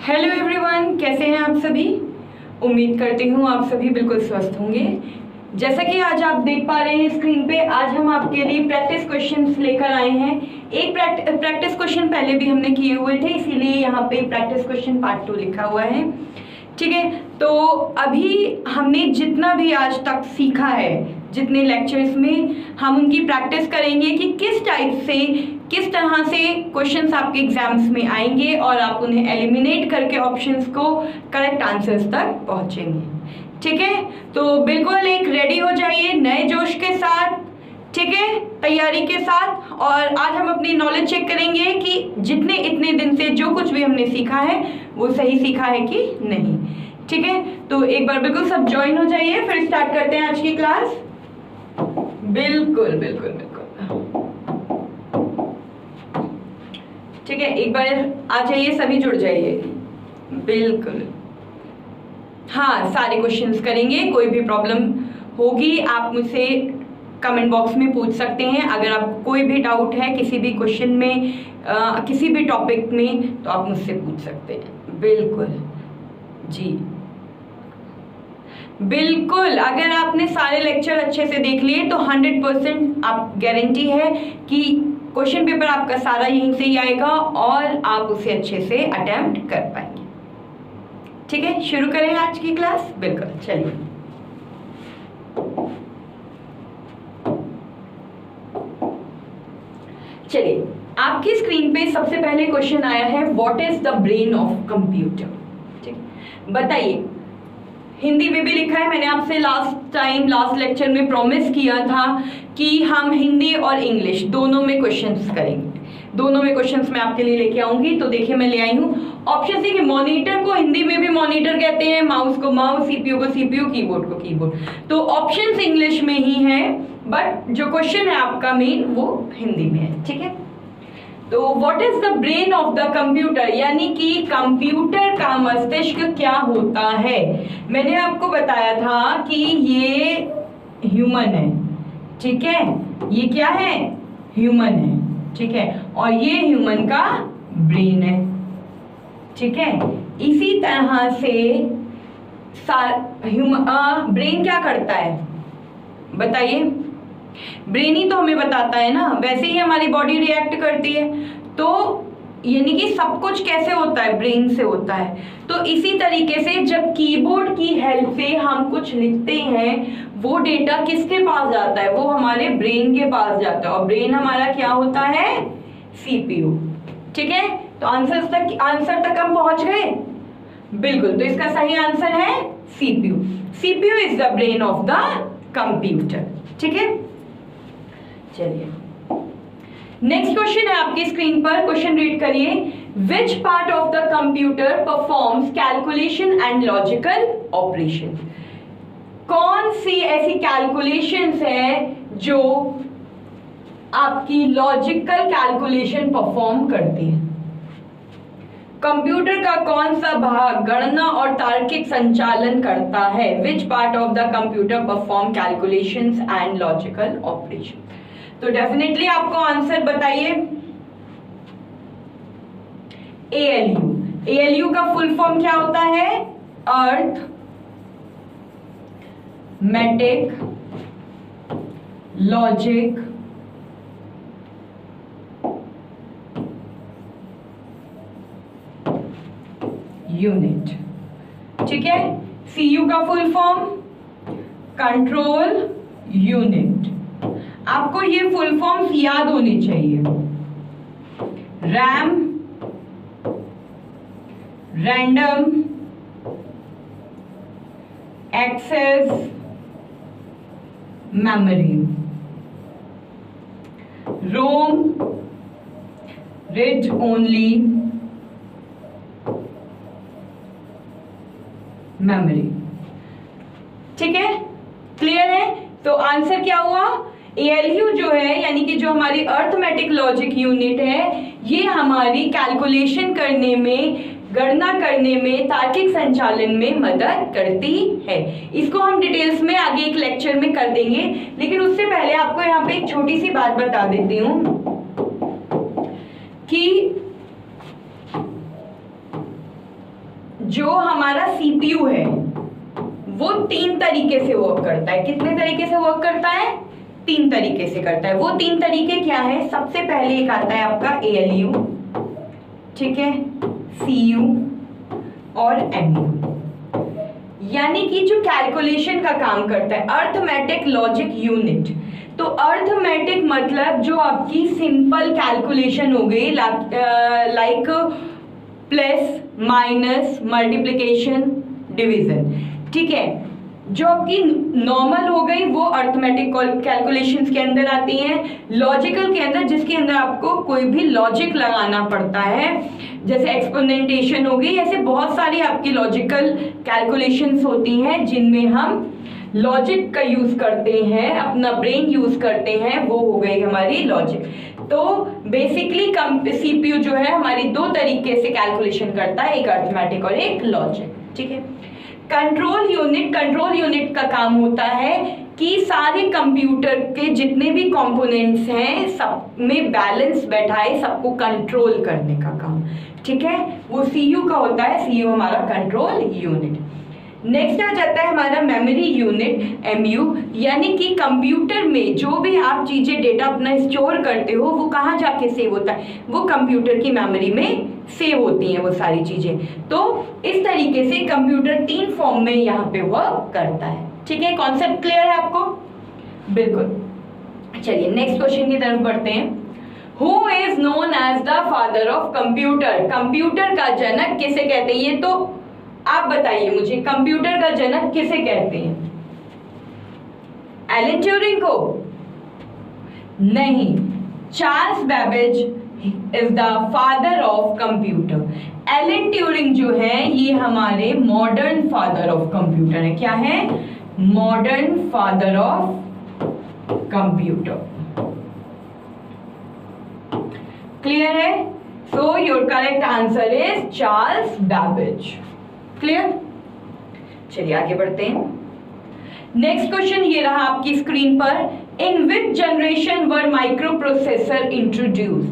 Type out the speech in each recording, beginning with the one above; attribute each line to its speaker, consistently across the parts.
Speaker 1: Hello everyone, कैसे हैं आप सभी। उम्मीद करती हूँ आप सभी बिल्कुल स्वस्थ होंगे। जैसा कि आज आप देख पा रहे हैं स्क्रीन पे, आज हम आपके लिए प्रैक्टिस क्वेश्चंस लेकर आए हैं। एक प्रैक्टिस क्वेश्चन पहले भी हमने किए हुए थे, इसीलिए यहाँ पे प्रैक्टिस क्वेश्चन पार्ट 2 लिखा हुआ है। ठीक है, तो अभी हमने जितना भी आज तक सीखा है, जितने लेक्चर्स में हम उनकी प्रैक्टिस करेंगे कि किस टाइप से, किस तरह से क्वेश्चंस आपके एग्जाम्स में आएंगे और आप उन्हें एलिमिनेट करके ऑप्शंस को करेक्ट आंसर्स तक पहुंचेंगे। ठीक है, तो बिल्कुल एक रेडी हो जाइए नए जोश के साथ, ठीक है, तैयारी के साथ। और आज हम अपनी नॉलेज चेक करेंगे कि इतने दिन से जो कुछ भी हमने सीखा है वो सही सीखा है कि नहीं। ठीक है, तो एक बार बिल्कुल सब ज्वाइन हो जाइए, फिर स्टार्ट करते हैं आज की क्लास। बिल्कुल बिल्कुल बिल्कुल, ठीक है, एक बार आ जाइए, सभी जुड़ जाइए। बिल्कुल, हाँ, सारे क्वेश्चंस करेंगे। कोई भी प्रॉब्लम होगी आप मुझसे कमेंट बॉक्स में पूछ सकते हैं। अगर आपको कोई भी डाउट है किसी भी क्वेश्चन में, किसी भी टॉपिक में, तो आप मुझसे पूछ सकते हैं। बिल्कुल जी, बिल्कुल। अगर आपने सारे लेक्चर अच्छे से देख लिए तो 100% आप गारंटी है कि क्वेश्चन पेपर आपका सारा यहीं से ही आएगा और आप उसे अच्छे से अटेम्प्ट कर पाएंगे। ठीक है, शुरू करें आज की क्लास। बिल्कुल, चलिए। चलिए, आपकी स्क्रीन पे सबसे पहले क्वेश्चन आया है, what is the brain of computer. ठीक, बताइए। हिंदी में भी लिखा है। मैंने आपसे लास्ट लेक्चर में प्रॉमिस किया था कि हम हिंदी और इंग्लिश दोनों में क्वेश्चंस करेंगे। दोनों में क्वेश्चंस मैं आपके लिए लेके आऊंगी। तो देखिए, मैं ले आई हूँ ऑप्शन। देखिए, मॉनिटर को हिंदी में भी मॉनिटर कहते हैं, माउस को माउस, सीपीयू को सीपीयू, कीबोर्ड को कीबोर्ड। तो ऑप्शंस इंग्लिश में ही है, बट जो क्वेश्चन है आपका मेन वो हिंदी में है। ठीक है, तो what is the brain of the computer, यानी कि कंप्यूटर का मस्तिष्क क्या होता है। मैंने आपको बताया था कि ये ह्यूमन है। ठीक है, ये क्या है, ह्यूमन है। ठीक है, और ये ह्यूमन का ब्रेन है। ठीक है, इसी तरह से ब्रेन क्या करता है बताइए। ब्रेन ही तो हमें बताता है ना, वैसे ही हमारी बॉडी रिएक्ट करती है। तो यानी कि सब कुछ कैसे होता है, ब्रेन से होता है। तो इसी तरीके से जब कीबोर्ड की हेल्प से हम कुछ लिखते हैं, वो डेटा किसके पास जाता है, वो हमारे ब्रेन के पास जाता है। और ब्रेन हमारा क्या होता है, सीपीयू। ठीक है, तो आंसर तक हम पहुंच गए। बिल्कुल, तो इसका सही आंसर है CPU. CPU is the brain of the computer. ठीक है, चलिए नेक्स्ट क्वेश्चन है आपकी स्क्रीन पर। क्वेश्चन रीड करिए। Which part of the computer performs calculation and logical operation. कौन सी ऐसी कैलकुलेशंस है जो आपकी लॉजिकल कैलकुलेशन परफॉर्म करती है। कंप्यूटर का कौन सा भाग गणना और तार्किक संचालन करता है। Which part of the computer perform calculations and logical operation. तो डेफिनेटली आपको आंसर बताइए। एएलयू। एएलयू का फुल फॉर्म क्या होता है, अर्थ मैटिक लॉजिक यूनिट। ठीक है, सीयू का फुल फॉर्म कंट्रोल यूनिट। आपको ये फुल फॉर्म्स याद होनी चाहिए। रैम, रैंडम एक्सेस मेमोरी, रोम रीड ओनली मेमोरी। ठीक है, क्लियर है। तो आंसर क्या हुआ, एएलयू जो है, यानी कि जो हमारी अर्थमेटिक लॉजिक यूनिट है, ये हमारी कैलकुलेशन करने में, गणना करने में, तार्किक संचालन में मदद करती है। इसको हम डिटेल्स में आगे एक लेक्चर में कर देंगे, लेकिन उससे पहले आपको यहाँ पे एक छोटी सी बात बता देती हूँ कि जो हमारा सीपीयू है वो 3 तरीके से वर्क करता है। कितने तरीके से वर्क करता है? 3 तरीके से करता है। वो 3 तरीके क्या है? सबसे पहले एक आता है आपका ALU, ठीक है, CU और MU, यानी कि जो कैलकुलेशन का काम करता है, अर्थमेटिक लॉजिक यूनिट। तो अर्थमेटिक मतलब जो आपकी सिंपल कैलकुलेशन हो गई, like plus minus multiplication division, ठीक है, जो आपकी नॉर्मल हो गई वो अर्थमेटिक कैलकुलेशंस के अंदर आती हैं। लॉजिकल के अंदर, जिसके अंदर आपको कोई भी लॉजिक लगाना पड़ता है, जैसे एक्सपोनेंटेशन हो गई, ऐसे बहुत सारी आपकी लॉजिकल कैलकुलेशंस होती हैं जिनमें हम लॉजिक का यूज करते हैं, अपना ब्रेन यूज करते हैं, वो हो गई हमारी लॉजिक। तो बेसिकली सीपीयू जो है हमारी 2 तरीके से कैलकुलेशन करता है, एक अर्थमेटिक और एक लॉजिक, ठीक है। कंट्रोल यूनिट का काम होता है कि सारे कंप्यूटर के जितने भी कंपोनेंट्स हैं सब में बैलेंस बैठाए, सबको कंट्रोल करने का काम, ठीक है, वो सीयू का होता है। सीयू हमारा कंट्रोल यूनिट। नेक्स्ट आ जाता है हमारा मेमोरी यूनिट, एमयू, यानी कि कंप्यूटर में जो भी आप चीजें डेटा अपना स्टोर करते हो वो कहाँ जाके सेव होता है? वो कंप्यूटर की मेमोरी में सेव होती हैं वो सारी चीजें। तो इस तरीके से कंप्यूटर 3 फॉर्म में यहाँ पे वर्क करता है, ठीक है। कॉन्सेप्ट क्लियर है आपको? बिल्कुल। चलिए नेक्स्ट क्वेश्चन की तरफ बढ़ते हैं। Who is known as the father of computer? Computer का जनक किसे कहते हैं? ये तो आप बताइए मुझे, कंप्यूटर का जनक किसे कहते हैं? एलन ट्यूरिंग को? नहीं, Charles Babbage is the father of computer. Alan Turing जो है ये हमारे मॉडर्न फादर ऑफ कंप्यूटर है। क्या है? Modern father of computer. Clear है? So your correct answer is Charles Babbage. Clear? चलिए आगे बढ़ते हैं। नेक्स्ट क्वेश्चन ये रहा आपकी स्क्रीन पर। In which generation were micro processor introduce?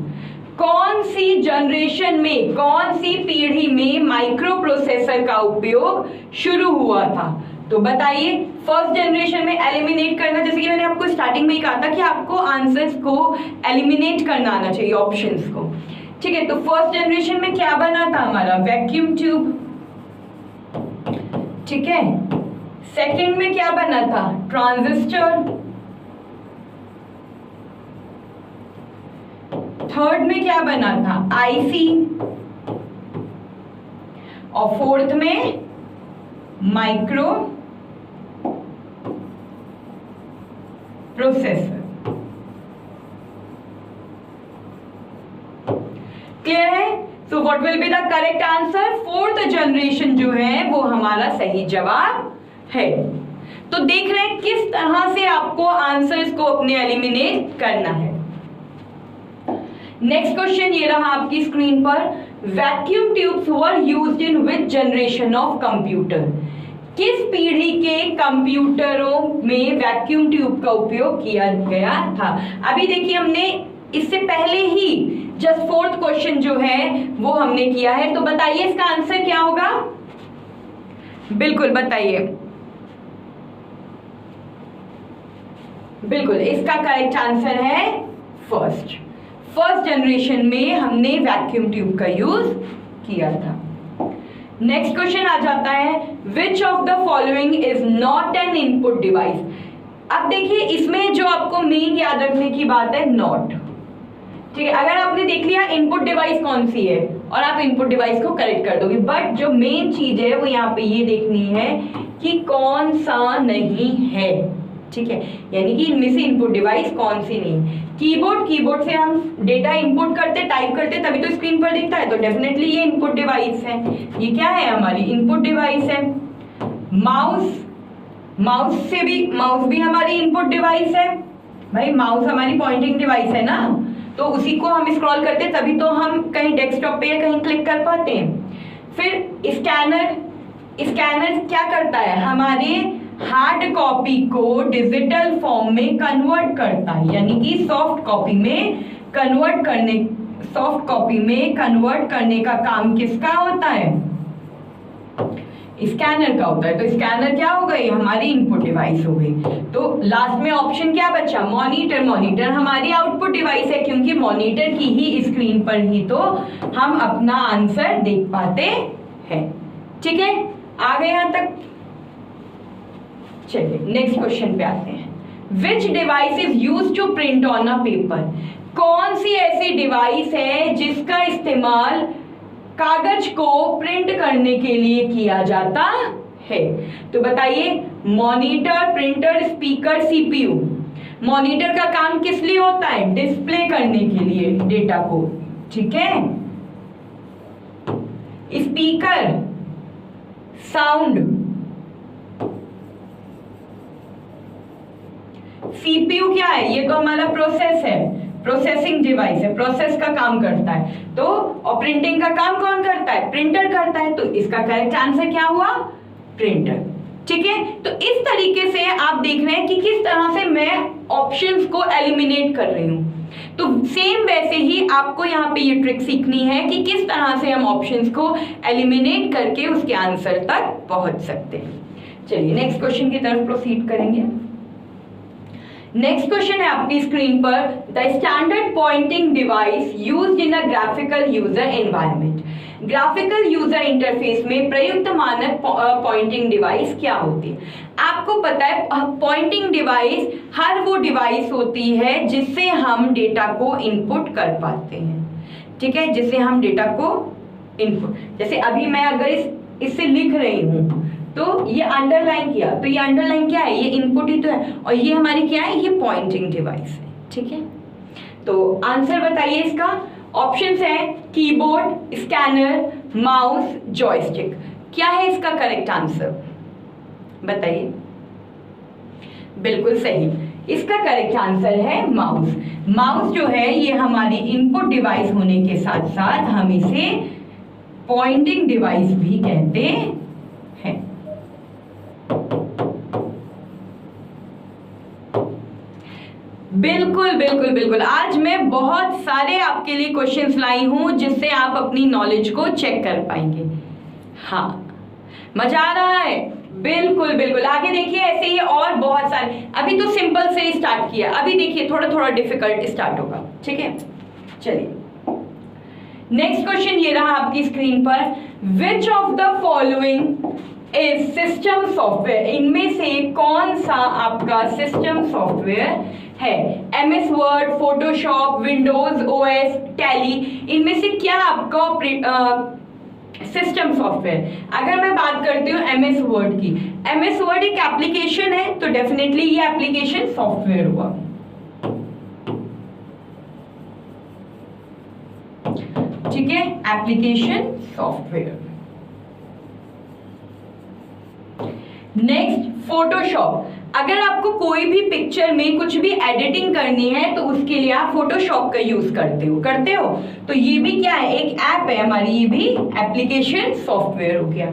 Speaker 1: कौन सी जनरेशन में, कौन सी पीढ़ी में माइक्रो प्रोसेसर का उपयोग शुरू हुआ था? तो बताइए। फर्स्ट जनरेशन में एलिमिनेट करना, जैसे कि मैंने आपको स्टार्टिंग में ही कहा था कि आपको आंसर्स को एलिमिनेट करना आना चाहिए, ऑप्शंस को, ठीक है। तो फर्स्ट जनरेशन में क्या बना था हमारा? वैक्यूम ट्यूब, ठीक है। सेकंड में क्या बना था? ट्रांजिस्टर। थर्ड में क्या बना था? आईसी। और फोर्थ में माइक्रो प्रोसेसर। क्लियर है? So what will be the correct answer? Fourth generation जो है वो हमारा सही जवाब है। तो देख रहे हैं किस तरह से आपको आंसर्स को अपने एलिमिनेट करना है। नेक्स्ट क्वेश्चन ये रहा आपकी स्क्रीन पर। Vacuum tubes were used in which generation of computer? किस पीढ़ी के कंप्यूटरों में वैक्यूम ट्यूब का उपयोग किया गया था? अभी देखिए हमने इससे पहले ही जस्ट फोर्थ क्वेश्चन जो है वो हमने किया है। तो बताइए इसका आंसर क्या होगा? बिल्कुल बताइए। बिल्कुल, इसका करेक्ट आंसर है फर्स्ट जनरेशन में हमने वैक्यूम ट्यूब का यूज किया था। नेक्स्ट क्वेश्चन आ जाता है, which of the following is not an input device? अब देखिए इसमें जो आपको मेन याद रखने की बात है, नॉट, ठीक है। अगर आपने देख लिया इनपुट डिवाइस कौन सी है और आप इनपुट डिवाइस को करेक्ट कर दोगे, बट जो मेन चीज है वो यहाँ पे ये देखनी है कि कौन सा नहीं है, ठीक है, यानी कि इनमें से इनपुट डिवाइस कौन सी नहीं। कीबोर्ड से हम डेटा इनपुट करते, टाइप करते, तभी तो स्क्रीन पर दिखता है, तो डेफिनेटली ये इनपुट डिवाइस है। ये क्या है? हमारी इनपुट डिवाइस है। माउस भी हमारी इनपुट डिवाइस है। भाई माउस हमारी पॉइंटिंग डिवाइस है ना, तो उसी को हम स्क्रॉल करते तभी तो हम कहीं डेस्कटॉप पे या कहीं क्लिक कर पाते हैं। फिर स्कैनर क्या करता है? हमारे हार्ड कॉपी को डिजिटल फॉर्म में कन्वर्ट करता है, यानी कि सॉफ्ट कॉपी में कन्वर्ट करने का काम किसका होता है? स्कैनर का होता है। तो स्कैनर क्या हो गई, हमारी इनपुट डिवाइस हो गई। तो लास्ट में ऑप्शन क्या बचा, मॉनिटर। मॉनिटर हमारी आउटपुट डिवाइस है, क्योंकि मॉनिटर की ही स्क्रीन पर ही तो हम अपना आंसर देख पाते हैं। ठीक है, आ गए यहां तक। चलिए नेक्स्ट क्वेश्चन पे आते हैं। Which device is use to print on a paper? कौन सी ऐसी डिवाइस है जिसका इस्तेमाल कागज को प्रिंट करने के लिए किया जाता है? तो बताइए, monitor, printer, speaker, CPU. Monitor का काम किस लिए होता है, डिस्प्ले करने के लिए डेटा को, ठीक है। स्पीकर साउंड, सीपीयू क्या है, ये तो हमारा प्रोसेस है, प्रोसेसिंग डिवाइस है, प्रोसेस का काम करता है। तो और प्रिंटिंग का काम कौन करता है, प्रिंटर करता है। तो इसका करेक्ट आंसर क्या हुआ, प्रिंटर। ठीक है, तो इस तरीके से आप देख रहे हैं कि किस तरह से मैं ऑप्शंस को एलिमिनेट कर रही हूं। तो सेम वैसे ही आपको यहाँ पे ये ट्रिक सीखनी है कि किस तरह से हम ऑप्शंस को एलिमिनेट करके उसके आंसर तक पहुंच सकते हैं। चलिए नेक्स्ट क्वेश्चन की तरफ प्रोसीड करेंगे। नेक्स्ट क्वेश्चन है आपकी स्क्रीन पर, the standard pointing device used in a graphical user environment. Graphical user interface में प्रयुक्त मानक पॉइंटिंग डिवाइस क्या होती है? आपको पता है पॉइंटिंग डिवाइस हर वो डिवाइस होती है जिससे हम डेटा को इनपुट कर पाते हैं। ठीक है, जिससे हम डेटा को इनपुट, जैसे अभी मैं अगर इससे लिख रही हूं तो ये अंडरलाइन किया, तो ये अंडरलाइन क्या है, ये इनपुट ही तो है, और ये हमारी क्या है, ये पॉइंटिंग डिवाइस है। ठीक है, तो आंसर बताइए इसका। ऑप्शंस है कीबोर्ड, स्कैनर, माउस, जॉयस्टिक। क्या है इसका करेक्ट आंसर, बताइए। बिल्कुल सही, इसका करेक्ट आंसर है माउस। माउस जो है ये हमारी इनपुट डिवाइस होने के साथ साथ हम इसे पॉइंटिंग डिवाइस भी कहते हैं। बिल्कुल बिल्कुल बिल्कुल, आज मैं बहुत सारे आपके लिए क्वेश्चंस लाई हूं जिससे आप अपनी नॉलेज को चेक कर पाएंगे। हाँ, मजा आ रहा है, बिल्कुल बिल्कुल। आगे देखिए ऐसे ही और बहुत सारे, अभी तो सिंपल से स्टार्ट किया, अभी देखिए थोड़ा थोड़ा डिफिकल्ट स्टार्ट होगा। ठीक है, चलिए नेक्स्ट क्वेश्चन ये रहा आपकी स्क्रीन पर। Which of the following is system software? इनमें से कौन सा आपका सिस्टम सॉफ्टवेयर है? MS word, Photoshop, Windows OS, tally, इनमें से क्या आपका सिस्टम सॉफ्टवेयर? अगर मैं बात करती हूँ MS वर्ड की, MS वर्ड एक एप्लीकेशन है, तो डेफिनेटली ये एप्लीकेशन सॉफ्टवेयर हुआ। ठीक है, एप्लीकेशन सॉफ्टवेयर। Next Photoshop. अगर आपको कोई भी पिक्चर में कुछ भी एडिटिंग करनी है तो उसके लिए आप फोटोशॉप का यूज करते हो। तो ये भी क्या है, एक ऐप है हमारी, ये भी एप्लीकेशन सॉफ्टवेयर हो गया।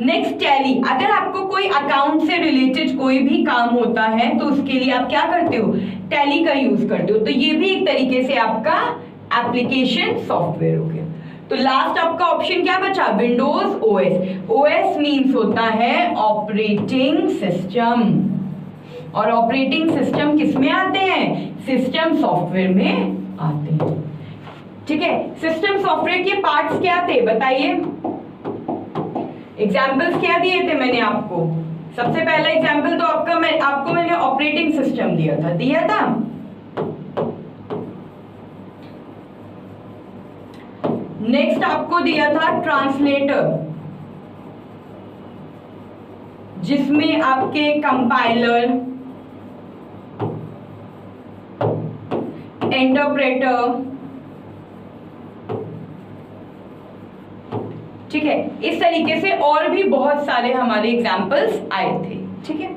Speaker 1: Next tally. अगर आपको कोई अकाउंट से रिलेटेड कोई भी काम होता है तो उसके लिए आप क्या करते हो, टैली का यूज करते हो। तो ये भी एक तरीके से आपका एप्लीकेशन सॉफ्टवेयर हो गया। तो लास्ट आपका ऑप्शन क्या बचा, विंडोज OS। OS मीन्स होता है ऑपरेटिंग सिस्टम, और ऑपरेटिंग सिस्टम किस में आते हैं, सिस्टम सॉफ्टवेयर में आते हैं। ठीक है, सिस्टम सॉफ्टवेयर के पार्ट्स क्या थे बताइए, एग्जाम्पल्स क्या दिए थे मैंने आपको? सबसे पहला एग्जाम्पल तो आपको मैंने ऑपरेटिंग सिस्टम दिया था। नेक्स्ट आपको दिया था ट्रांसलेटर, जिसमें आपके कंपाइलर, इंटरप्रेटर, ठीक है, इस तरीके से और भी बहुत सारे हमारे एग्जाम्पल्स आए थे। ठीक है,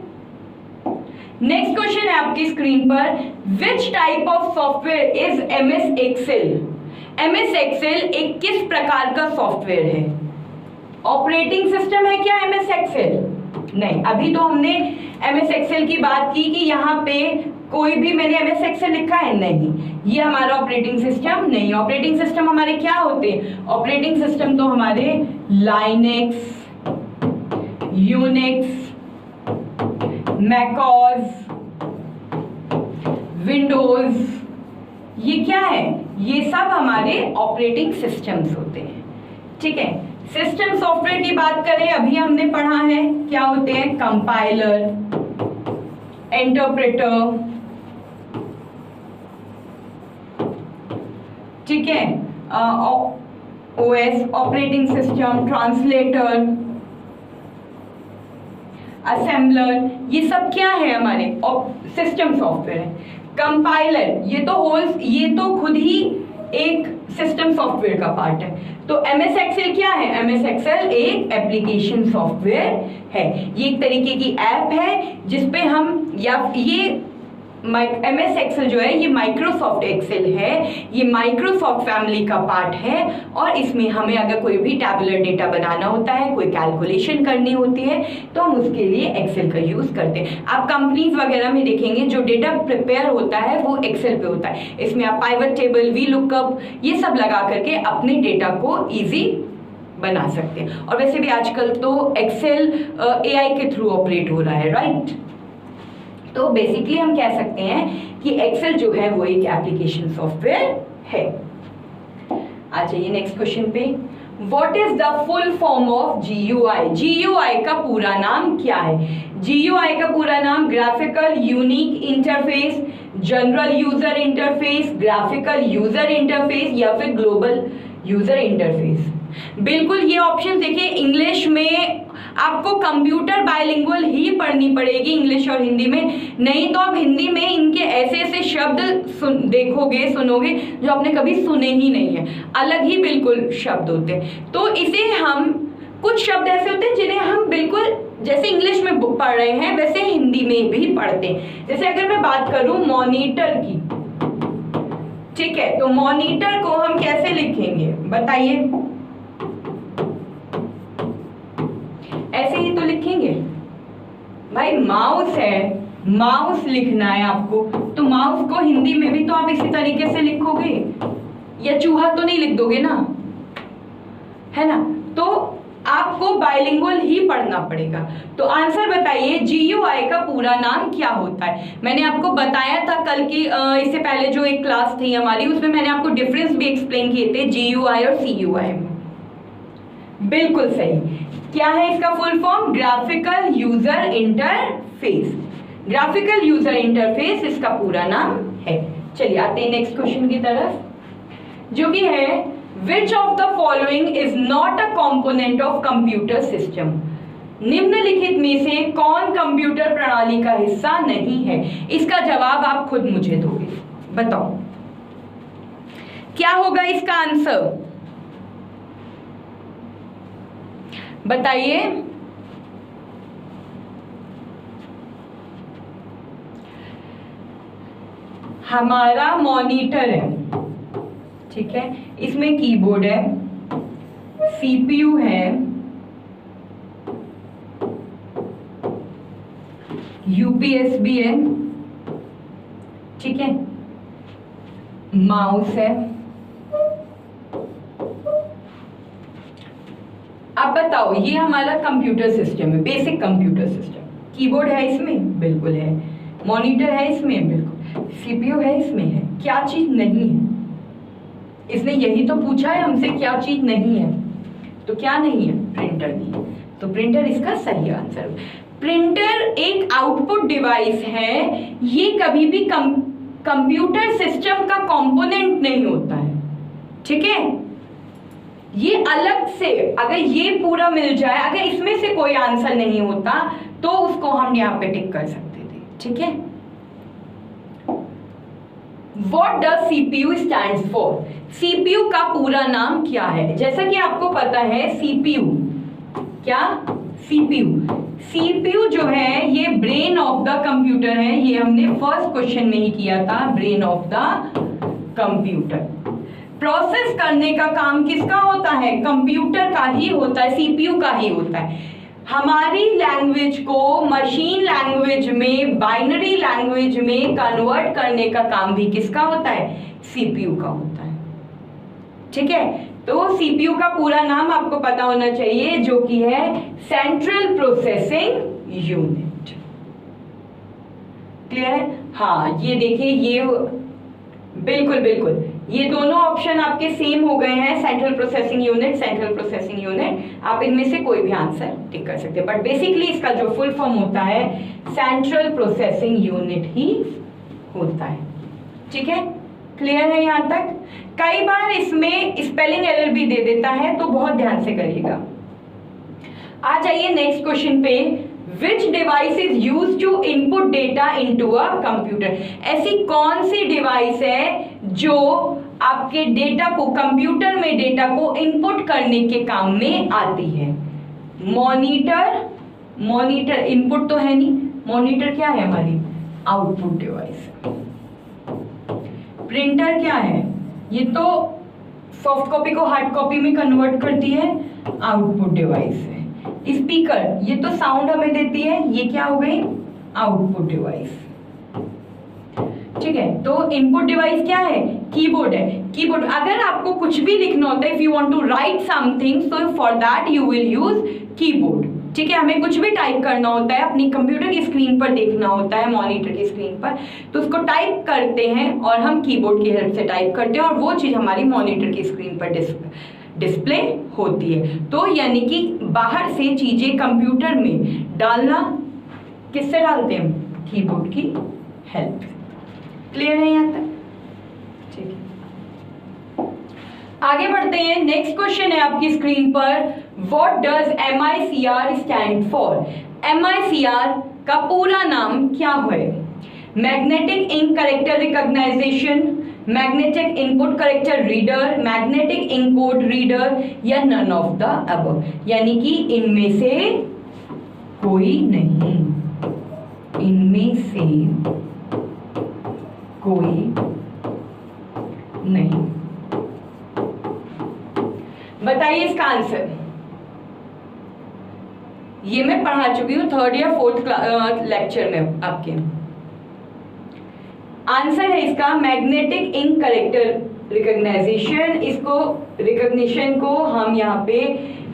Speaker 1: नेक्स्ट क्वेश्चन है आपकी स्क्रीन पर, which type of software is MS excel? MS excel एक किस प्रकार का सॉफ्टवेयर है? ऑपरेटिंग सिस्टम है क्या MS एक्सेल? नहीं, अभी तो हमने MS एक्सेल की बात की कि यहाँ पे कोई भी मैंने MS एक्सेल लिखा है, नहीं, ये हमारा ऑपरेटिंग सिस्टम नहीं। ऑपरेटिंग सिस्टम हमारे क्या होते हैं, ऑपरेटिंग सिस्टम तो हमारे लाइनेक्स, यूनिक्स, मैकओएस, विंडोज, ये क्या है? ये सब हमारे ऑपरेटिंग सिस्टम्स होते हैं। ठीक है, सिस्टम सॉफ्टवेयर की बात करें, अभी हमने पढ़ा है क्या होते हैं? कंपाइलर, इंटरप्रेटर, ठीक है, OS operating system, translator, assembler, ये सब क्या है? हमारे सिस्टम सॉफ्टवेयर है। कंपाइलर, ये तो खुद ही एक सिस्टम सॉफ्टवेयर का पार्ट है। तो एमएस एक्सेल क्या है? एमएस एक्सेल एक एप्लीकेशन सॉफ्टवेयर है। ये एक तरीके की ऐप है जिसपे हम, या ये एमएस एक्सेल जो है ये माइक्रोसॉफ्ट एक्सेल है, ये माइक्रोसॉफ्ट फैमिली का पार्ट है। और इसमें हमें अगर कोई भी टैबुलर डेटा बनाना होता है, कोई कैलकुलेशन करनी होती है, तो हम उसके लिए एक्सेल का यूज करते हैं। आप कंपनीज वगैरह में देखेंगे जो डेटा प्रिपेयर होता है वो एक्सेल पे होता है। इसमें आप पाइवट टेबल, वी लुकअप, ये सब लगा करके अपने डेटा को ईजी बना सकते हैं। और वैसे भी आजकल तो एक्सेल एआई के थ्रू ऑपरेट हो रहा है, राइट? तो बेसिकली हम कह सकते हैं कि एक्सेल जो है वो एक एप्लीकेशन सॉफ्टवेयर है। आ जाइए नेक्स्ट क्वेश्चन पे। What is the full form of GUI? GUI का पूरा नाम क्या है? जीयूआई का पूरा नाम graphical unique interface, general user interface, graphical user interface, या फिर ग्लोबल यूजर इंटरफेस। बिल्कुल, ये ऑप्शन देखिए, इंग्लिश में आपको कंप्यूटर बायलिंगुअल ही पढ़नी पड़ेगी, इंग्लिश और हिंदी में। नहीं तो आप हिंदी में इनके ऐसे ऐसे शब्द देखोगे, सुनोगे जो आपने कभी सुने ही नहीं है, अलग ही बिल्कुल शब्द होते हैं। तो इसे हम, कुछ शब्द ऐसे होते हैं जिन्हें हम बिल्कुल जैसे इंग्लिश में पढ़ रहे हैं वैसे हिंदी में भी पढ़ते हैं। जैसे अगर मैं बात करूं मॉनिटर की, ठीक है, तो मॉनिटर को हम कैसे लिखेंगे बताइए? ऐसे ही तो लिखेंगे भाई। माउस है, माउस लिखना है आपको, तो माउस को हिंदी में भी तो आप इसी तरीके से लिखोगे, या चूहा तो नहीं लिख दोगे ना, है ना? तो आपको बायलिंगुअल ही पढ़ना पड़ेगा। तो आंसर बताइए, जीयूआई का पूरा नाम क्या होता है? मैंने आपको बताया था कल की, इससे पहले जो एक क्लास थी हमारी, उसमें मैंने आपको डिफरेंस भी एक्सप्लेन किए थे जीयूआई और सीयूआई में। बिल्कुल सही। क्या है इसका full form? Graphical user interface. Graphical user interface इसका पूरा नाम है। चलिए आते हैं नेक्स्ट क्वेश्चन की तरफ, जो कि है which of the following is not a component of computer system? निम्नलिखित में से कौन कंप्यूटर प्रणाली का हिस्सा नहीं है? इसका जवाब आप खुद मुझे दोगे, बताओ क्या होगा इसका आंसर? बताइए। हमारा मॉनिटर है, ठीक है, इसमें कीबोर्ड है, सीपीयू है, यूपीएसबी है, ठीक है, माउस है। अब बताओ, ये हमारा कंप्यूटर सिस्टम है, बेसिक कंप्यूटर सिस्टम। कीबोर्ड है इसमें, बिल्कुल है। मॉनिटर है इसमें, बिल्कुल। सीपीयू है इसमें, है। क्या चीज नहीं है? इसने यही तो पूछा है हमसे, क्या चीज नहीं है? तो क्या नहीं है? प्रिंटर नहीं है, तो प्रिंटर इसका सही आंसर। प्रिंटर एक आउटपुट डिवाइस है, ये कभी भी कंप्यूटर सिस्टम का कंपोनेंट नहीं होता है, ठीक है। ये अलग से, अगर ये पूरा मिल जाए, अगर इसमें से कोई आंसर नहीं होता तो उसको हम यहाँ पे टिक कर सकते थे, ठीक है। What does CPU stands for? CPU का पूरा नाम क्या है? जैसा कि आपको पता है CPU क्या? CPU जो है ये ब्रेन ऑफ द कंप्यूटर है। ये हमने फर्स्ट क्वेश्चन में ही किया था, brain of the computer. Process करने का काम किसका होता है? कंप्यूटर का ही होता है, सीपीयू का ही होता है। हमारी लैंग्वेज को मशीन लैंग्वेज में, बाइनरी लैंग्वेज में कन्वर्ट करने का काम भी किसका होता है? सीपीयू का होता है। ठीक है, तो सीपीयू का पूरा नाम आपको पता होना चाहिए, जो कि है सेंट्रल प्रोसेसिंग यूनिट। क्लियर है? हाँ, ये देखिए, ये बिल्कुल बिल्कुल ये दोनों ऑप्शन आपके सेम हो गए हैं, central processing unit, central processing unit. आप इनमें से कोई भी आंसर टिक कर सकते हैं, बट बेसिकली इसका जो फुल फॉर्म होता है सेंट्रल प्रोसेसिंग यूनिट ही होता है। ठीक है, क्लियर है यहाँ तक? कई बार इसमें स्पेलिंग एरर भी दे देता है, तो बहुत ध्यान से करिएगा। आ जाइए नेक्स्ट क्वेश्चन पे। Which device is used to input data into a computer? ऐसी कौन सी डिवाइस है जो आपके डेटा को, कंप्यूटर में डेटा को इनपुट करने के काम में आती है? मॉनिटर, मॉनिटर इनपुट तो है नहीं, मॉनिटर क्या है? हमारी आउटपुट डिवाइस। प्रिंटर क्या है? ये तो सॉफ्ट कॉपी को हार्ड कॉपी में कन्वर्ट करती है, आउटपुट डिवाइस है। स्पीकर, ये तो साउंड हमें देती है, ये क्या हो गई? Output device. ठीक है, तो इनपुट डिवाइस क्या है? कीबोर्ड है। कीबोर्ड, अगर आपको कुछ भी लिखना होता है, if you want to write something, so for that you will use keyboard. ठीक है, हमें कुछ भी टाइप करना होता है, अपनी कंप्यूटर की स्क्रीन पर देखना होता है, मॉनिटर की स्क्रीन पर, तो उसको टाइप करते हैं और हम कीबोर्ड की हेल्प से टाइप करते हैं, और वो चीज हमारी मॉनिटर की स्क्रीन पर डिस्प्ले होती है। तो यानी कि बाहर से चीजें कंप्यूटर में डालना किससे डालते हैं? कीबोर्ड की हेल्प। क्लियर है यहाँ तक? ठीक है, आगे बढ़ते हैं। नेक्स्ट क्वेश्चन है आपकी स्क्रीन पर, what does MICR stand for? MICR का पूरा नाम क्या है? Magnetic ink character recognization, magnetic input character reader, magnetic ink code reader, या नन ऑफ द अबव? यानी कि इनमें से कोई नहीं, इनमें से कोई नहीं। बताइए इसका आंसर। ये मैं पढ़ा चुकी हूं 3rd या 4th लेक्चर में आपके। आंसर है इसका मैग्नेटिक इंक कैरेक्टर रिकॉग्नाइजेशन। इसको रिकॉग्निशन को हम यहाँ पे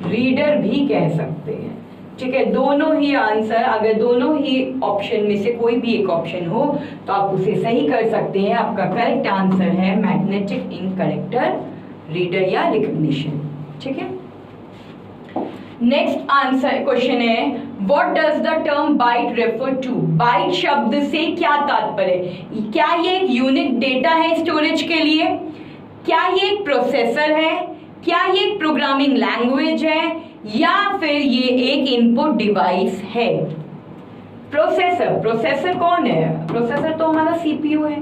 Speaker 1: रीडर भी कह सकते हैं। ठीक है, दोनों ही आंसर, अगर दोनों ही ऑप्शन में से कोई भी एक ऑप्शन हो तो आप उसे सही कर सकते हैं। आपका करेक्ट आंसर है मैग्नेटिक इंक कैरेक्टर रीडर या रिकॉग्निशन। ठीक है, नेक्स्ट आंसर क्वेश्चन है, what does the term byte refer to? Byte शब्द से क्या तात्पर्य? क्या ये एक यूनिक डेटा है स्टोरेज के लिए? क्या ये एक प्रोसेसर है? क्या ये एक प्रोग्रामिंग लैंग्वेज है? या फिर ये एक इनपुट डिवाइस है? प्रोसेसर, प्रोसेसर कौन है? प्रोसेसर तो हमारा सीपीयू है।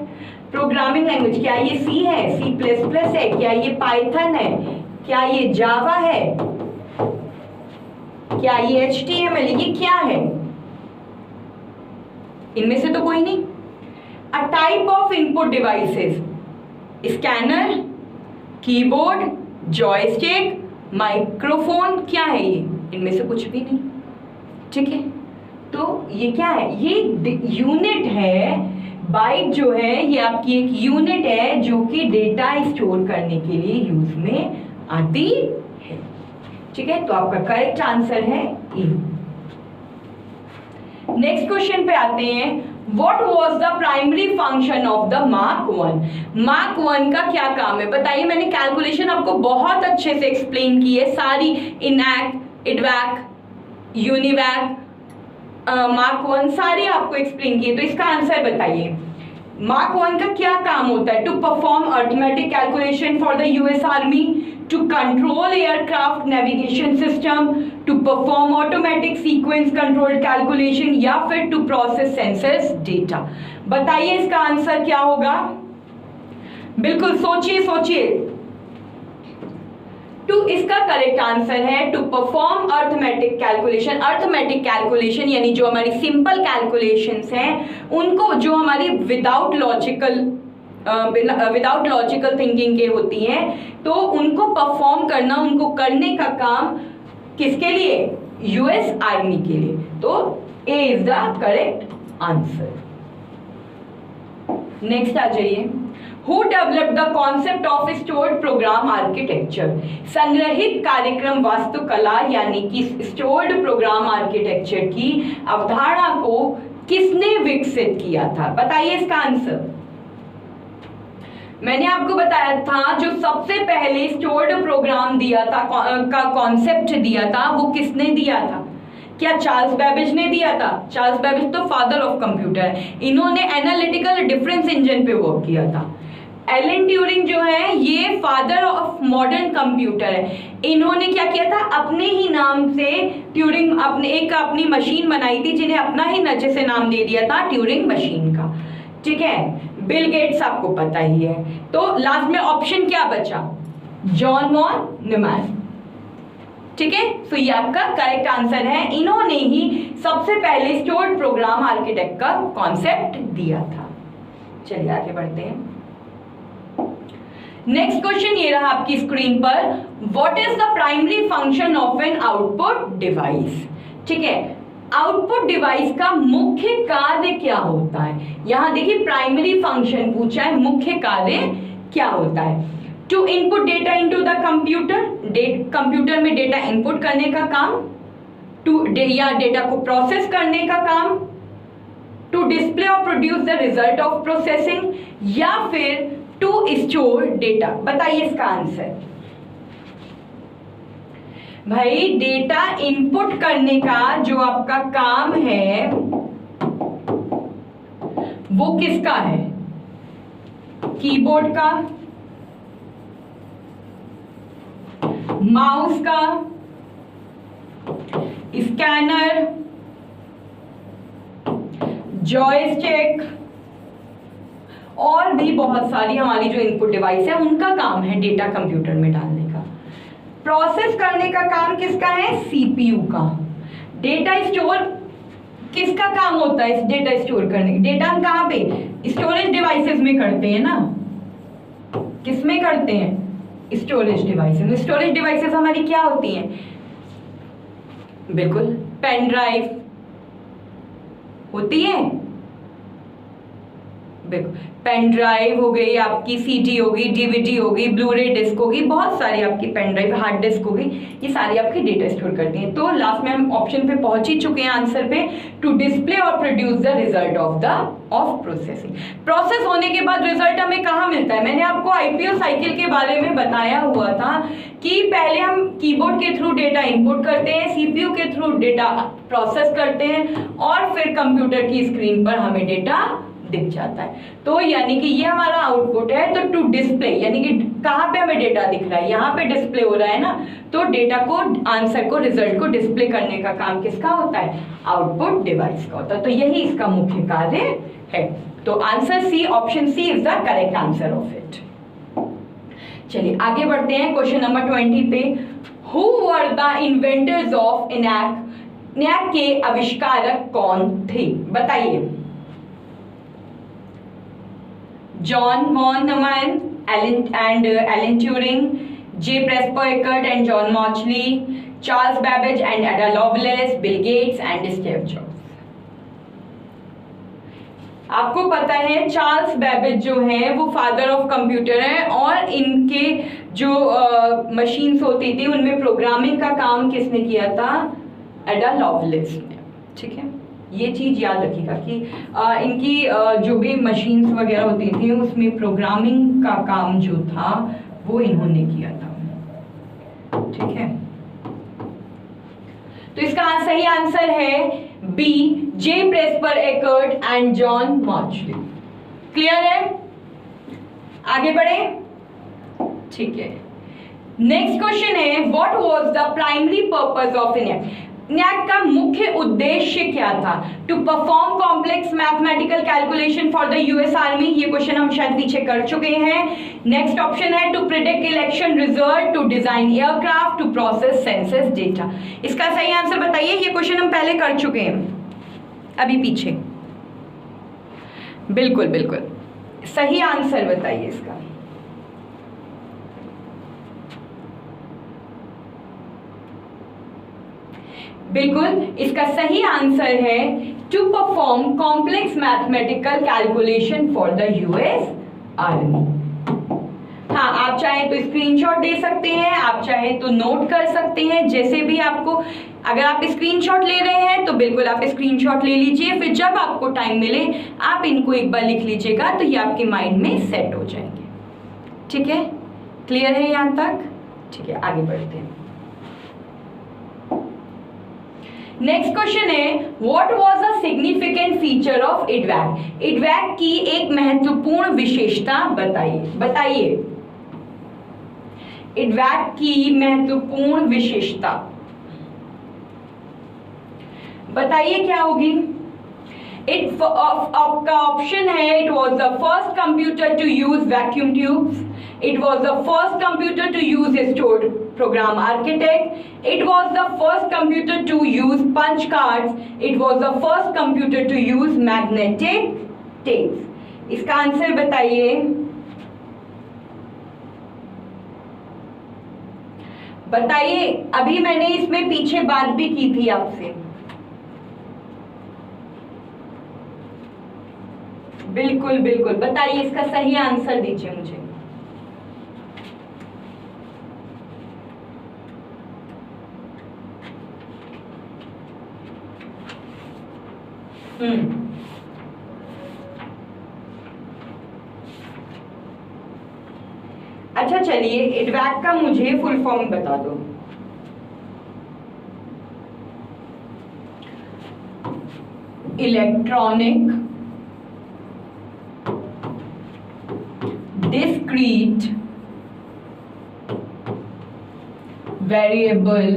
Speaker 1: प्रोग्रामिंग लैंग्वेज, क्या ये सी है, C++ है, क्या ये पाइथन है, क्या ये जावा है, क्या ये HTML, ये क्या है? इनमें से तो कोई नहीं। A type of input devices, scanner, keyboard, joystick, microphone, क्या है ये? इनमें से कुछ भी नहीं। ठीक है, तो ये क्या है? ये यूनिट है। बाइट जो है ये आपकी एक यूनिट है जो कि डेटा स्टोर करने के लिए यूज में आती है। ठीक है, तो आपका करेक्ट आंसर है ए। नेक्स्ट क्वेश्चन पे आते हैं, what was the primary function of the mark 1? Mark 1 का क्या काम है? बताइए, मैंने कैलकुलेशन आपको बहुत अच्छे से एक्सप्लेन की है, सारी इनैक, इडवैक, यूनिवैक, मार्क 1 सारी आपको एक्सप्लेन की है। तो इसका आंसर बताइए, मार्क 1 का क्या काम होता है? To perform arithmetic calculation for the US army, to control aircraft navigation system, to perform automatic sequence controlled calculation, या फिर to process census data। बताइए इसका आंसर क्या होगा? बिल्कुल सोचिए सोचिए। टू इसका करेक्ट आंसर है to perform arithmetic calculation. Arithmetic calculation यानी जो हमारी सिंपल कैलकुलेशंस हैं उनको, जो हमारी विदाउट लॉजिकल थिंकिंग के होती हैं, तो उनको परफॉर्म करना, उनको करने का काम किसके लिए? US आर्मी के लिए। तो a is the correct answer. Next आ जाइए, who developed the concept of stored program architecture, संग्रहित कार्यक्रम वास्तुकला यानी कि स्टोर्ड प्रोग्राम आर्किटेक्चर की अवधारणा को किसने विकसित किया था? बताइए इसका आंसर। मैंने आपको बताया था जो सबसे पहले स्टोर्ड प्रोग्राम दिया था का कॉन्सेप्ट दिया था वो किसने दिया था? क्या चार्ल्स बेबेज ने दिया था? चार्ल्स बेबेज तो फादर ऑफ कंप्यूटर है, इन्होंने एनालिटिकल डिफरेंस इंजन पे वर्क किया था। एलन ट्यूरिंग जो है ये फादर ऑफ मॉडर्न कंप्यूटर है, इन्होंने क्या किया था? अपने ही नाम से ट्यूरिंग अपनी मशीन बनाई थी जिन्हें अपना ही नचे से नाम दे दिया था ट्यूरिंग मशीन का। ठीक है, बिल गेट्स आपको पता ही है। तो लास्ट में ऑप्शन क्या बचा? John von Neumann. ठीक है, तो ये आपका करेक्ट आंसर है, इन्होंने ही सबसे पहले स्टोर्ड प्रोग्राम आर्किटेक्ट का कॉन्सेप्ट दिया था। चलिए आगे बढ़ते हैं। नेक्स्ट क्वेश्चन ये रहा आपकी स्क्रीन पर, what is the primary function of an output device? ठीक है, आउटपुट डिवाइस का मुख्य कार्य क्या होता है? यहां देखिए प्राइमरी फंक्शन पूछा है, मुख्य कार्य क्या होता है? To input data into the computer, computer में डेटा इनपुट करने का काम, या डेटा को प्रोसेस करने का काम, टू डिस्प्ले और produce the result of processing, या फिर टू स्टोर डेटा। बताइए इसका आंसर। भाई डेटा इनपुट करने का जो आपका काम है वो किसका है? कीबोर्ड का, माउस का, स्कैनर, जॉयस्टिक और भी बहुत सारी हमारी जो इनपुट डिवाइस है उनका काम है डेटा कंप्यूटर में डालने का। प्रोसेस करने का काम किसका है? सीपीयू का। डेटा स्टोर किसका काम होता है? इस डेटा स्टोर करने, डेटा हम कहाँ पे? स्टोरेज डिवाइसेस में करते हैं ना। किस में करते हैं? Storage devices. स्टोरेज डिवाइसेस हमारी क्या होती हैं? बिल्कुल पेन ड्राइव होती है, पेन ड्राइव हो गई आपकी, सीडी होगी, डीवीडी होगी, ब्लूरे डिस्क होगी, बहुत सारी आपकी पेन ड्राइव, हार्ड डिस्क होगी, ये सारी आपकी डेटा स्टोर करती हैं। तो लास्ट में हम ऑप्शन पे पहुंच ही चुके हैं आंसर पे, टू डिस्प्ले और produce the result of processing. Process होने के बाद रिजल्ट हमें कहाँ मिलता है? मैंने आपको आईपीओ साइकिल के बारे में बताया हुआ था कि पहले हम कीबोर्ड के थ्रू डेटा इनपुट करते हैं, सीपीयू के थ्रू डेटा प्रोसेस करते हैं और फिर कंप्यूटर की स्क्रीन पर हमें डेटा दिख जाता है। तो यानी कि ये हमारा आउटपुट है। तो टू डिस्प्ले यानी कि कहाँ पे हमें डेटा दिख रहा है? यहाँ पे डिस्प्ले हो रहा है ना। तो डेटा को, आंसर को, रिजल्ट को डिस्प्ले करने का काम किसका होता है? आउटपुट डिवाइस का होता है। तो यही इसका मुख्य कार्य है। तो answer c, option c is the correct answer of it. चलिए आगे बढ़ते हैं क्वेश्चन नंबर 20 पे। Who were the inventors of ENIAC? ENIAC के आविष्कारक कौन थे? बताइए। John von Neumann Alan Turing, J Presper Eckert and John Mauchly, Charles Babbage and Ada Lovelace, Bill Gates and Steve Jobs. आपको पता है चार्ल्स बेबेज जो है वो फादर ऑफ कंप्यूटर है और इनके जो मशीन्स होती थी उनमें प्रोग्रामिंग का काम किसने किया था? एडा लवलेस ने। ठीक है, ये चीज याद रखिएगा कि इनकी जो भी मशीन्स वगैरह होती थी उसमें प्रोग्रामिंग का काम जो था वो इन्होंने किया था। ठीक है, तो इसका सही आंसर है b, J Presper Eckert and John Mauchly. Clear है? आगे बढ़े। ठीक है, नेक्स्ट क्वेश्चन है, what was the primary purpose of ENIAC? ENIAC का मुख्य उद्देश्य क्या था? To perform complex mathematical calculation for the US army. ये क्वेश्चन हम शायद पीछे कर चुके हैं। नेक्स्ट ऑप्शन है to predict election result, to design aircraft, to process census data. इसका सही आंसर बताइए। ये क्वेश्चन हम पहले कर चुके हैं अभी पीछे। बिल्कुल बिल्कुल सही आंसर बताइए इसका। बिल्कुल इसका सही आंसर है to perform complex mathematical calculation for the US army. आप चाहें तो स्क्रीनशॉट दे सकते हैं, आप चाहें तो नोट कर सकते हैं, जैसे भी आपको। अगर आप स्क्रीनशॉट ले रहे हैं तो बिल्कुल आप स्क्रीनशॉट ले लीजिए, फिर जब आपको टाइम मिले आप इनको एक बार लिख लीजिएगा, तो ये आपके माइंड में सेट हो जाएंगे। ठीक है, क्लियर है यहाँ तक? ठीक है, आगे बढ़ते हैं। नेक्स्ट क्वेश्चन है, what was a significant feature of इडवैक? इडवैक की एक महत्वपूर्ण विशेषता बताइए। इडवैक की महत्वपूर्ण विशेषता बताइए क्या होगी? आपका ऑप्शन है, it was the first computer to use vacuum tubes, it was the first computer to use a stored program architect, it was the first computer to use punch cards, it was the first computer to use magnetic tapes। इसका answer बताइए। बताइए, अभी मैंने इसमें पीछे बात भी की थी आपसे। बिल्कुल बिल्कुल बताइए, इसका सही आंसर दीजिए मुझे। अच्छा चलिए, इडवैक का मुझे फुल फॉर्म बता दो। इलेक्ट्रॉनिक डिस्क्रीट वेरिएबल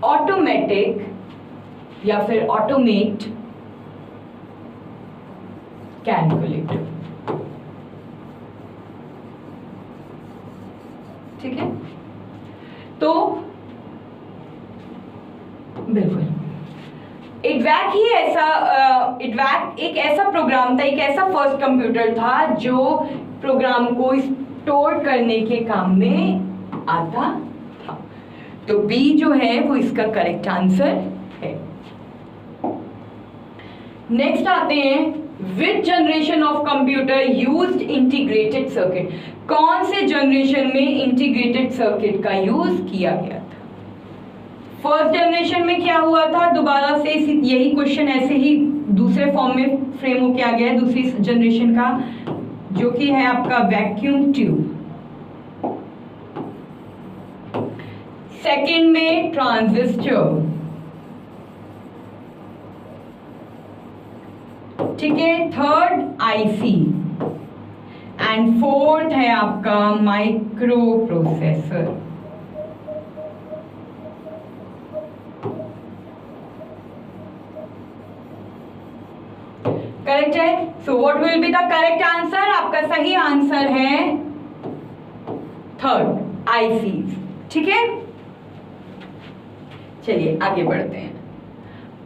Speaker 1: ऑटोमेटिक या फिर ऑटोमेट कैलकुलेटर। ठीक है, तो बिल्कुल इडवैक ही ऐसा इडवैक एक ऐसा प्रोग्राम था, एक ऐसा फर्स्ट कंप्यूटर था जो प्रोग्राम को स्टोर करने के काम में आता था। तो बी जो है वो इसका करेक्ट आंसर है। नेक्स्ट आते हैं, विच generation of computer used integrated circuit? कौन से जनरेशन में इंटीग्रेटेड सर्किट का यूज किया गया था? फर्स्ट जनरेशन में क्या हुआ था? दोबारा से यही क्वेश्चन ऐसे ही दूसरे फॉर्म में फ्रेम होके आ गया है दूसरी जनरेशन का, जो कि है आपका वैक्यूम ट्यूब। सेकेंड में ट्रांजिस्टर, ठीक है, थर्ड आईसी एंड फोर्थ है आपका माइक्रो प्रोसेसर। करेक्ट है। So what will be the correct answer? आपका सही आंसर है थर्ड, आईसी। ठीक है, चलिए आगे बढ़ते हैं।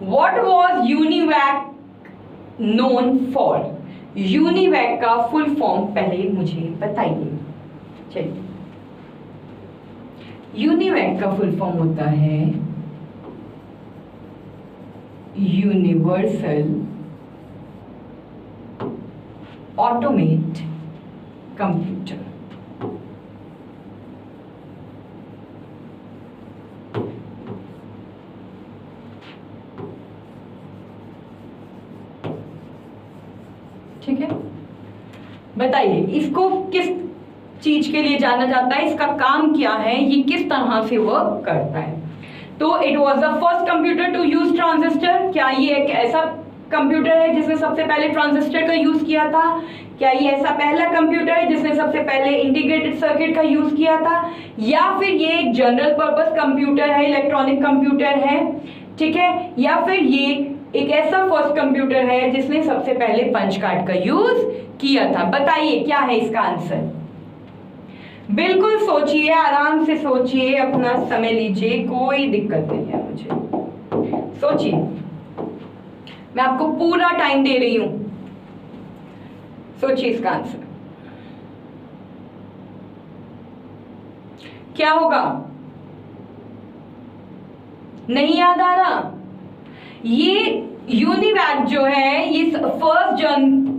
Speaker 1: What was UNIVAC known for? UNIVAC का फुल फॉर्म पहले मुझे बताइए। चलिए, यूनिवैक का फुल फॉर्म होता है यूनिवर्सल ऑटोमेट कंप्यूटर। ठीक है, बताइए इसको किस चीज के लिए जाना जाता है, इसका काम क्या है, ये किस तरह से वर्क करता है? तो it was the first computer to use transistor. क्या ये एक ऐसा कंप्यूटर है जिसने सबसे पहले ट्रांजिस्टर का यूज किया था? क्या ये ऐसा पहला कंप्यूटर है जिसने सबसे पहले इंटीग्रेटेड सर्किट का यूज किया था? या फिर ये एक जनरल पर्पस कंप्यूटर है, इलेक्ट्रॉनिक कंप्यूटर है? ठीक है, या फिर ये एक ऐसा फर्स्ट कंप्यूटर है जिसने सबसे पहले पंच कार्ड का यूज किया था? बताइए क्या है इसका आंसर? बिल्कुल सोचिए, आराम से सोचिए, अपना समय लीजिए, कोई दिक्कत नहीं है मुझे। सोचिए, मैं आपको पूरा टाइम दे रही हूं, सोचिए इसका आंसर क्या होगा? नहीं याद आ रहा? ये यूनिवैक जो है, ये first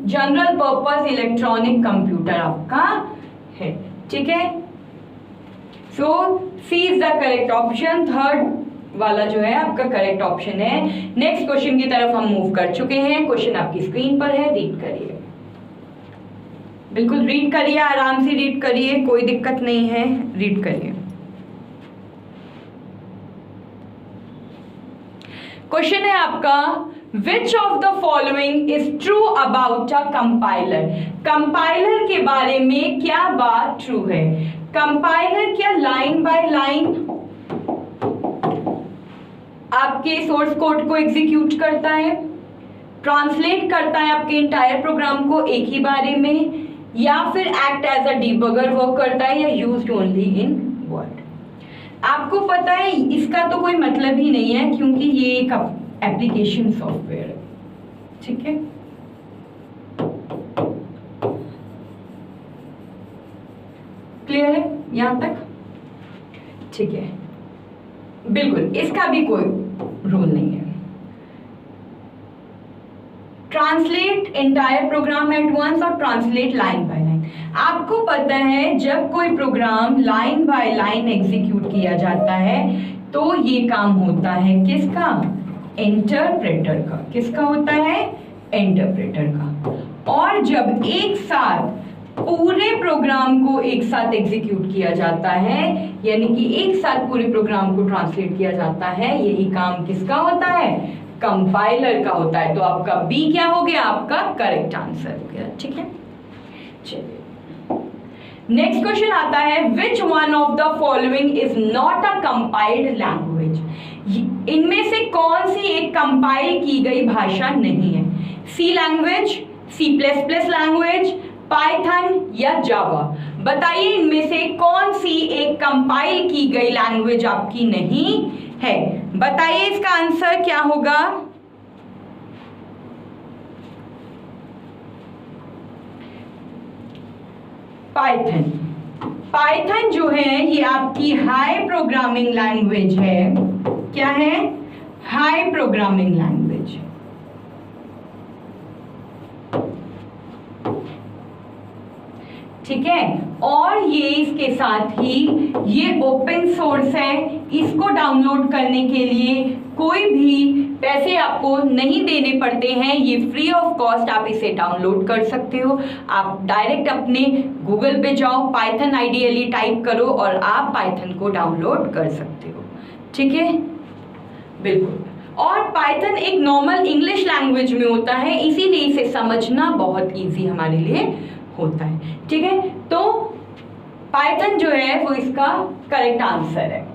Speaker 1: general purpose electronic computer आपका है। ठीक है, so c is the correct option, third वाला जो है आपका करेक्ट ऑप्शन है। नेक्स्ट क्वेश्चन की तरफ हम मूव कर चुके हैं। क्वेश्चन आपकी स्क्रीन पर है, रीड करिए, बिल्कुल रीड करिए, आराम से रीड करिए, कोई दिक्कत नहीं है, रीड करिए। क्वेश्चन है आपका, which of the following is true about a compiler. Compiler के बारे में क्या बात ट्रू है? कंपाइलर क्या लाइन बाय लाइन आपके सोर्स कोड को एग्जीक्यूट करता है, ट्रांसलेट करता है आपके इंटायर प्रोग्राम को एक ही बारे में, या फिर act as a debugger work करता है, या यूज्ड ओनली इन वर्ड? आपको पता है इसका तो कोई मतलब ही नहीं है, क्योंकि ये एक एप्लीकेशन सॉफ्टवेयर है। ठीक है, क्लियर है यहां तक? ठीक है, बिल्कुल इसका भी कोई रूल नहीं है। Translate entire program at once और ट्रांसलेट लाइन बाय लाइन। आपको पता है जब कोई program line by line execute किया जाता है तो ये काम होता है किसका? इंटरप्रेटर का। किसका होता है? इंटरप्रेटर का। और जब एक साथ पूरे प्रोग्राम को एक साथ एग्जीक्यूट किया जाता है, यानी कि एक साथ पूरे प्रोग्राम को ट्रांसलेट किया जाता है, यही काम किसका होता है? कंपाइलर का होता है। तो आपका बी क्या हो गया? आपका करेक्ट आंसर हो गया। ठीक है, चलिए नेक्स्ट क्वेश्चन आता है, which one of the following is not a compiled language. इनमें से कौन सी एक कंपाइल की गई भाषा नहीं है? C language, C plus plus language, Python या जावा। बताइए इनमें से कौन सी एक कंपाइल की गई लैंग्वेज आपकी नहीं है? बताइए इसका आंसर क्या होगा? पाइथन। पाइथन जो है ये आपकी हाई प्रोग्रामिंग लैंग्वेज है। क्या है? High programming language. ठीक है, और ये इसके साथ ही ये ओपन सोर्स है। इसको डाउनलोड करने के लिए कोई भी पैसे आपको नहीं देने पड़ते हैं, ये फ्री ऑफ कॉस्ट आप इसे डाउनलोड कर सकते हो। आप डायरेक्ट अपने गूगल पे जाओ, पाइथन आइडियली टाइप करो और आप पाइथन को डाउनलोड कर सकते हो। ठीक है, बिल्कुल। और पाइथन एक नॉर्मल इंग्लिश लैंग्वेज में होता है, इसीलिए इसे समझना बहुत इजी हमारे लिए होता है। ठीक है, तो पाइथन जो है वो इसका करेक्ट आंसर है।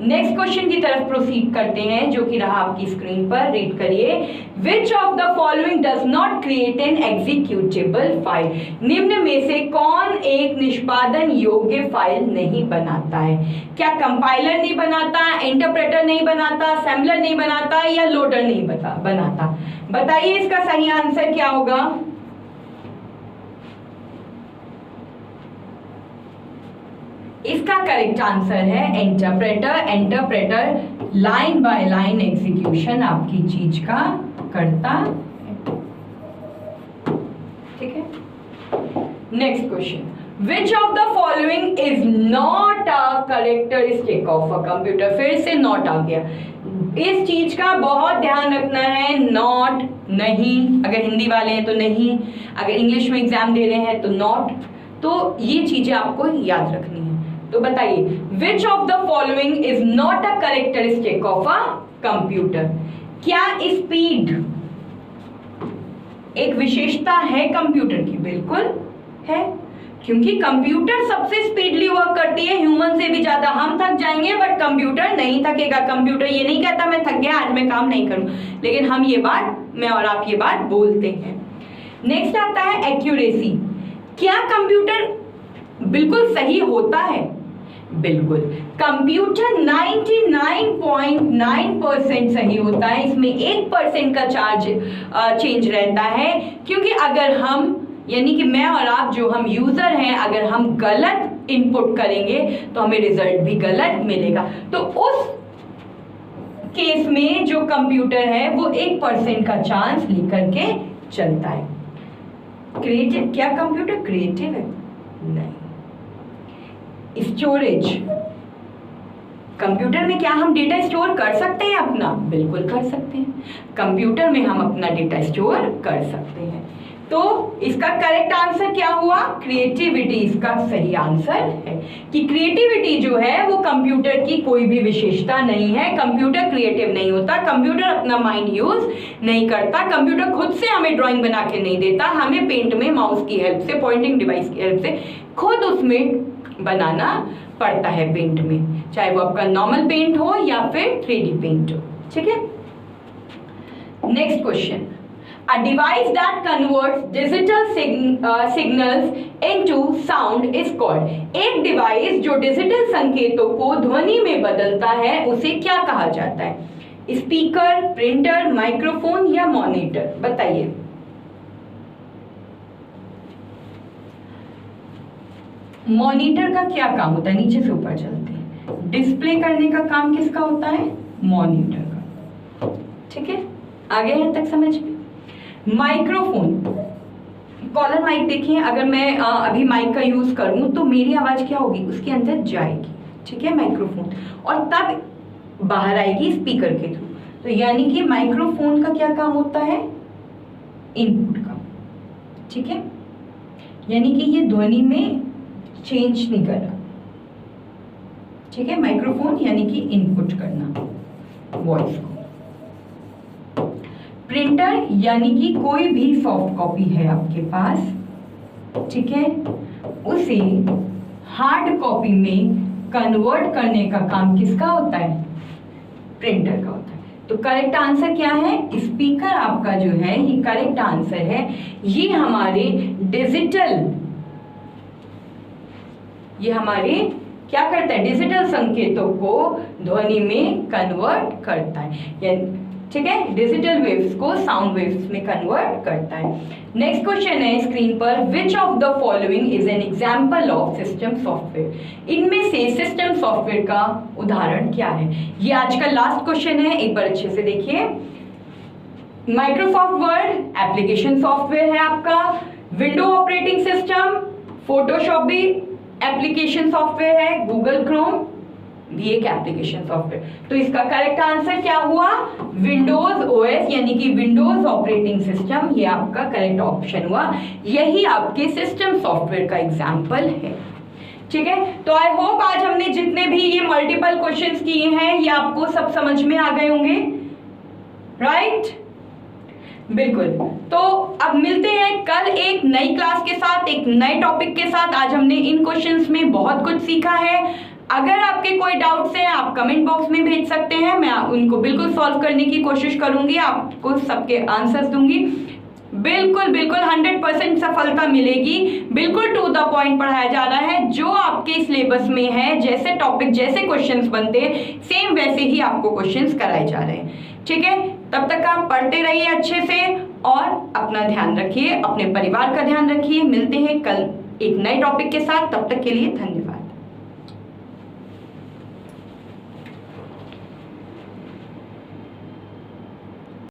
Speaker 1: नेक्स्ट क्वेश्चन की तरफ प्रोसीड करते हैं, जो कि रहा आपकी स्क्रीन पर, रीड करिए। Which of the following does not create an executable file. निम्न में से कौन एक निष्पादन योग्य फाइल नहीं बनाता है? क्या कंपाइलर नहीं बनाता, इंटरप्रेटर नहीं बनाता, असेंबलर नहीं बनाता, या लोडर नहीं बनाता? बताइए इसका सही आंसर क्या होगा? इसका करेक्ट आंसर है interpreter. Interpreter line by line execution आपकी चीज का करता है। ठीक है, next question, which of the following is not a characteristic of a computer. फिर से नॉट आ गया, इस चीज का बहुत ध्यान रखना है। नॉट, नहीं, अगर हिंदी वाले हैं तो नहीं, अगर इंग्लिश में एग्जाम दे रहे हैं तो नॉट। तो ये चीजें आपको याद रखनी है। तो बताइए, which of the following is not a characteristic of a computer. क्या स्पीड एक विशेषता है कंप्यूटर की? बिल्कुल है, क्योंकि कंप्यूटर सबसे स्पीडली वर्क करती है, ह्यूमन से भी ज्यादा। हम थक जाएंगे बट कंप्यूटर नहीं थकेगा। कंप्यूटर ये नहीं कहता मैं थक गया, आज मैं काम नहीं करूं, लेकिन हम ये बात, मैं और आप ये बात बोलते हैं। नेक्स्ट आता है एक्यूरेसी। क्या कंप्यूटर बिल्कुल सही होता है? बिल्कुल, कंप्यूटर 99.9% सही होता है। इसमें 1% का चेंज रहता है, क्योंकि अगर हम, यानी कि मैं और आप जो हम यूजर हैं, अगर हम गलत इनपुट करेंगे तो हमें रिजल्ट भी गलत मिलेगा। तो उस केस में जो कंप्यूटर है वो 1% का चांस लेकर के चलता है। क्रिएटिव, क्या कंप्यूटर क्रिएटिव है? नहीं। स्टोरेज, कंप्यूटर में क्या हम डेटा स्टोर कर सकते हैं अपना? बिल्कुल कर सकते हैं, कंप्यूटर में हम अपना डेटा स्टोर कर सकते हैं। तो इसका करेक्ट आंसर क्या हुआ? क्रिएटिविटी इसका सही आंसर है कि क्रिएटिविटी जो है वो कंप्यूटर की कोई भी विशेषता नहीं है। कंप्यूटर क्रिएटिव नहीं होता, कंप्यूटर अपना माइंड यूज नहीं करता, कंप्यूटर खुद से हमें ड्राइंग बना के नहीं देता, हमें पेंट में माउस की हेल्प से, पॉइंटिंग डिवाइस की हेल्प से खुद उसमें बनाना पड़ता है पेंट में, चाहे वो आपका नॉर्मल पेंट हो या फिर 3D पेंट हो। ठीक है, next question, A device that converts digital signals into sound is called। एक डिवाइस जो डिजिटल संकेतों को ध्वनि में बदलता है उसे क्या कहा जाता है? स्पीकर, प्रिंटर, माइक्रोफोन या मॉनिटर? बताइए। मॉनिटर का क्या काम होता है? नीचे से ऊपर चलते हैं। डिस्प्ले करने का काम किसका होता है? मॉनिटर का। ठीक है, आगे यहाँ तक समझ में? माइक्रोफोन, कॉलर माइक देखिए, अगर मैं अभी माइक का यूज करूं तो मेरी आवाज क्या होगी? उसके अंदर जाएगी। ठीक है, माइक्रोफोन, और तब बाहर आएगी स्पीकर के थ्रू। तो यानी कि माइक्रोफोन का क्या काम होता है? इनपुट का। ठीक है, यानी कि ये ध्वनि में चेंज नहीं कर रहा। ठीक है, माइक्रोफोन यानी कि इनपुट करना वॉइस को। प्रिंटर यानी कि कोई भी सॉफ्ट कॉपी है आपके पास, ठीक है, उसे हार्ड कॉपी में कन्वर्ट करने का काम किसका होता है? प्रिंटर का होता है। तो करेक्ट आंसर क्या है? स्पीकर आपका जो है ये करेक्ट आंसर है। ये हमारे क्या करता है? डिजिटल संकेतों को ध्वनि में कन्वर्ट करता है, ठीक है, डिजिटल वेव्स को साउंड वेव्स में कन्वर्ट करता है। नेक्स्ट क्वेश्चन है स्क्रीन पर, which of the following is an example of system software? इनमें से सिस्टम सॉफ्टवेयर का उदाहरण क्या है? ये आज का लास्ट क्वेश्चन है, एक बार अच्छे से देखिए। माइक्रोसॉफ्ट वर्ड एप्लीकेशन सॉफ्टवेयर है आपका, विंडो ऑपरेटिंग सिस्टम, फोटोशॉप भी एप्लीकेशन सॉफ्टवेयर है, गूगल क्रोम भी एक एप्लीकेशन सॉफ्टवेयर। तो इसका करेक्ट आंसर क्या हुआ? विंडोज ओएस यानी कि विंडोज ऑपरेटिंग सिस्टम, ये आपका करेक्ट ऑप्शन हुआ। यही आपके सिस्टम सॉफ्टवेयर का एग्जांपल है। ठीक है, तो आई होप आज हमने जितने भी ये मल्टीपल क्वेश्चंस किए हैं ये आपको सब समझ में आ गए होंगे, राइट? बिल्कुल। तो अब मिलते हैं कल एक नई क्लास के साथ, एक नए टॉपिक के साथ। आज हमने इन क्वेश्चंस में बहुत कुछ सीखा है। अगर आपके कोई डाउट्स हैं आप कमेंट बॉक्स में भेज सकते हैं, मैं उनको बिल्कुल सॉल्व करने की कोशिश करूंगी, आपको सबके आंसर्स दूंगी। बिल्कुल बिल्कुल 100% सफलता मिलेगी। बिल्कुल टू द पॉइंट पढ़ाया जा रहा है, जो आपके सिलेबस में है, जैसे टॉपिक जैसे क्वेश्चंस बनते हैं सेम वैसे ही आपको क्वेश्चंस कराए जा रहे हैं। ठीक है, तब तक आप पढ़ते रहिए अच्छे से और अपना ध्यान रखिए, अपने परिवार का ध्यान रखिए। मिलते हैं कल एक नए टॉपिक के साथ, तब तक के लिए धन्यवाद।